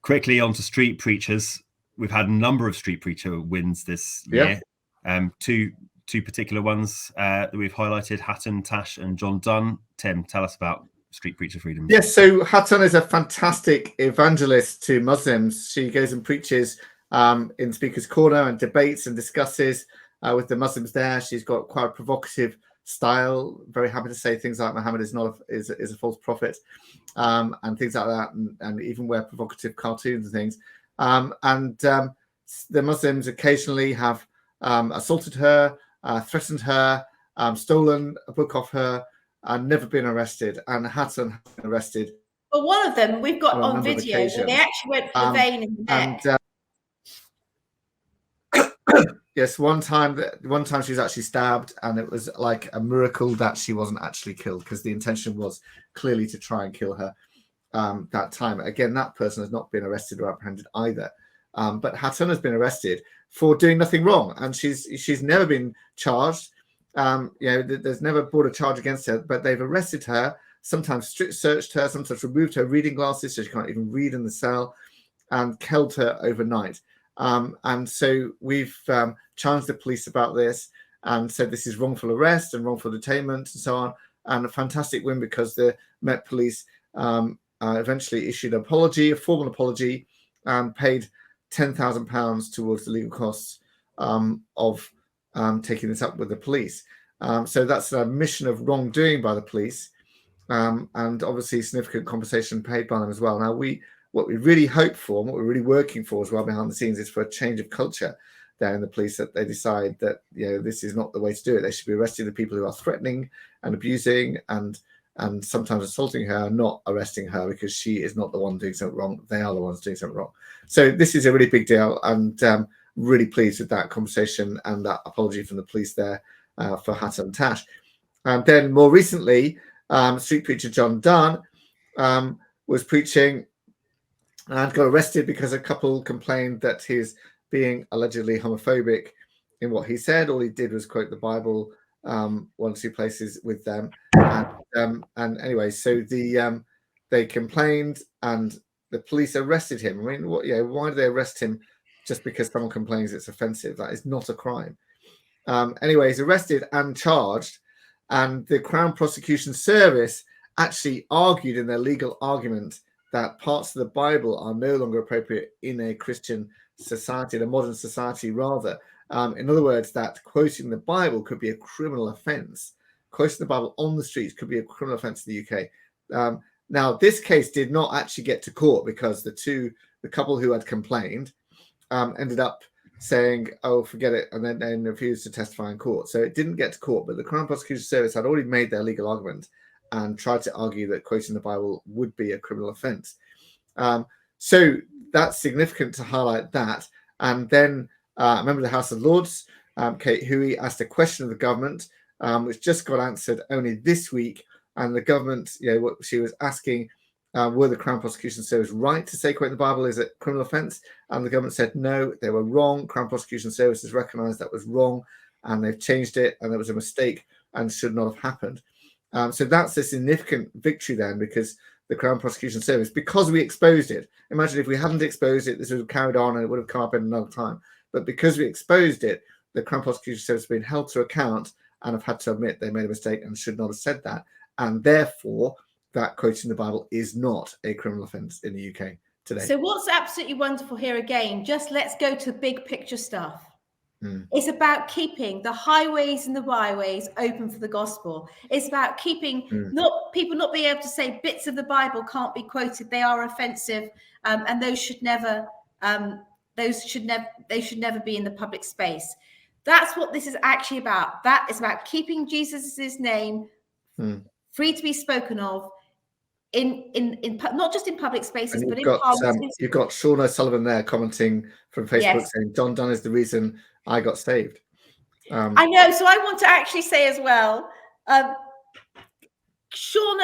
Quickly onto street preachers. We've had a number of street preacher wins this year. Two particular ones that we've highlighted, Hatun Tash and John Dunn. Tim, tell us about street preacher freedoms. Yes, so Hatun is a fantastic evangelist to Muslims. She goes and preaches in Speaker's Corner and debates and discusses with the Muslims there. She's got quite a provocative style, very happy to say things like Muhammad is a false prophet, and things like that, and even wear provocative cartoons and things. The Muslims occasionally have assaulted her, threatened her, stolen a book off her, and never been arrested. And Hatun has been arrested. Well, one of them we've got on video where they actually went for the vein in the neck. Yes, one time she was actually stabbed, and it was like a miracle that she wasn't actually killed, because the intention was clearly to try and kill her that time. Again, that person has not been arrested or apprehended either. But Hatun has been arrested for doing nothing wrong, and she's never been charged. There's never brought a charge against her, but they've arrested her, sometimes strip searched her, sometimes removed her reading glasses so she can't even read in the cell, and killed her overnight. And so we've challenged the police about this and said this is wrongful arrest and wrongful detainment and so on. And a fantastic win, because the Met Police eventually issued an apology, a formal apology, and paid £10,000 towards the legal costs of taking this up with the police. So that's an admission of wrongdoing by the police, and obviously significant compensation paid by them as well. Now, what we really hope for, and what we're really working for as well behind the scenes, is for a change of culture there in the police, that they decide that this is not the way to do it. They should be arresting the people who are threatening and abusing and sometimes assaulting her, not arresting her because she is not the one doing something wrong. They are the ones doing something wrong. So this is a really big deal, and really pleased with that conversation and that apology from the police there for Hatun Tash. And then more recently, street preacher John Dunn was preaching and got arrested because a couple complained that he's being allegedly homophobic in what he said. All he did was quote the Bible one or two places with them. And anyway, so they complained and the police arrested him. I mean, why do they arrest him just because someone complains it's offensive? That is not a crime. Anyway, he's arrested and charged. And the Crown Prosecution Service actually argued in their legal argument that parts of the Bible are no longer appropriate in a Christian society, in a modern society rather. In other words, that quoting the Bible could be a criminal offence. Quoting the Bible on the streets could be a criminal offence in the UK. Now, this case did not actually get to court because the couple who had complained ended up saying, oh, forget it, and then refused to testify in court. So it didn't get to court, but the Crown Prosecution Service had already made their legal argument and tried to argue that quoting the Bible would be a criminal offence. So that's significant to highlight that. And then a member of the House of Lords, Kate Huey, asked a question of the government, which just got answered only this week. And the government, what she was asking, were the Crown Prosecution Service right to say quoting the Bible is a criminal offence? And the government said no, they were wrong. Crown Prosecution Service has recognised that was wrong, and they've changed it, and there was a mistake and should not have happened. So that's a significant victory then, because the Crown Prosecution Service, because we exposed it. Imagine if we hadn't exposed it, this would have carried on and it would have come up in another time. But because we exposed it, the Crown Prosecution Service has been held to account and have had to admit they made a mistake and should not have said that. And therefore, that quoting the Bible is not a criminal offence in the UK today. So what's absolutely wonderful here again, just let's go to big picture stuff. It's about keeping the highways and the byways open for the gospel. It's about keeping people not being able to say bits of the Bible can't be quoted. They are offensive, and those should never be in the public space. That's what this is actually about. That is about keeping Jesus's name free to be spoken of in not just in public spaces, but in parliament. You've got Shaun O'Sullivan there commenting from Facebook saying John Dunn is the reason I got saved. I know. So I want to actually say as well, Shaun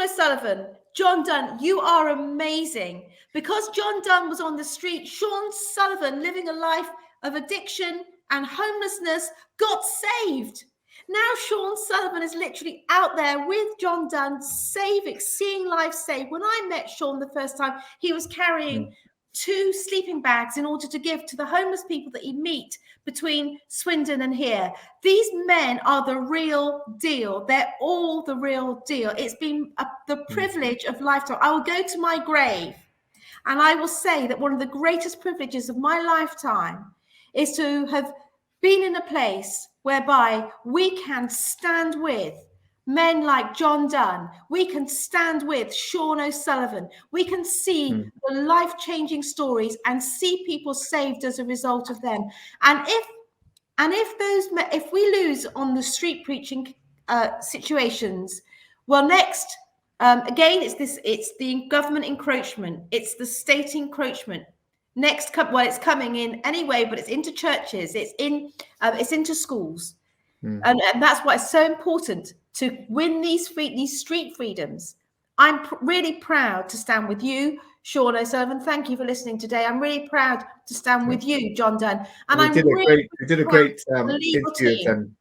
O'Sullivan, John Dunn, you are amazing. Because John Dunn was on the street, Shaun Sullivan, living a life of addiction and homelessness, got saved. Now Shaun Sullivan is literally out there with John Dunn, seeing life saved. When I met Shaun the first time, he was carrying 2 sleeping bags in order to give to the homeless people that he meet between Swindon and here. These men are the real deal. They're all the real deal. It's been the privilege of lifetime. I will go to my grave and I will say that one of the greatest privileges of my lifetime is to have been in a place whereby we can stand with men like John Dunn, we can stand with Shaun O'Sullivan, we can see the life-changing stories and see people saved as a result of them. And if we lose on the street preaching situations, well, next again, it's the government encroachment, it's the state encroachment. Next, it's coming in anyway, but it's into churches, it's into schools, and that's why it's so important to win these street freedoms. I'm really proud to stand with you, Shaun O'Sullivan. Thank you for listening today. I'm really proud to stand with you, John Dunn. And we did a great interview of them.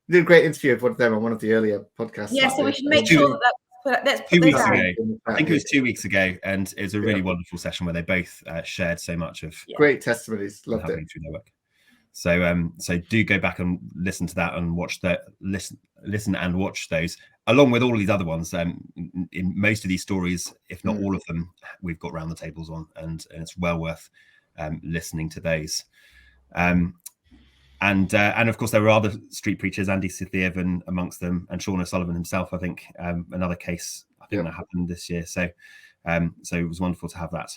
We did a great interview of one of them on one of the earlier podcasts. Yeah, so we should make sure that let's put 2 weeks out. ago. I think it was 2 weeks ago, and it was a really wonderful session where they both shared so much of great testimonies. Loved it. Through their work. So do go back and listen to that and watch listen and watch those, along with all of these other ones. In most of these stories, if not all of them, we've got round the tables on, and it's well worth listening to those. And of course there were other street preachers, Andy Sithiavan amongst them, and Shaun O'Sullivan himself. I think another case that happened this year. So it was wonderful to have that.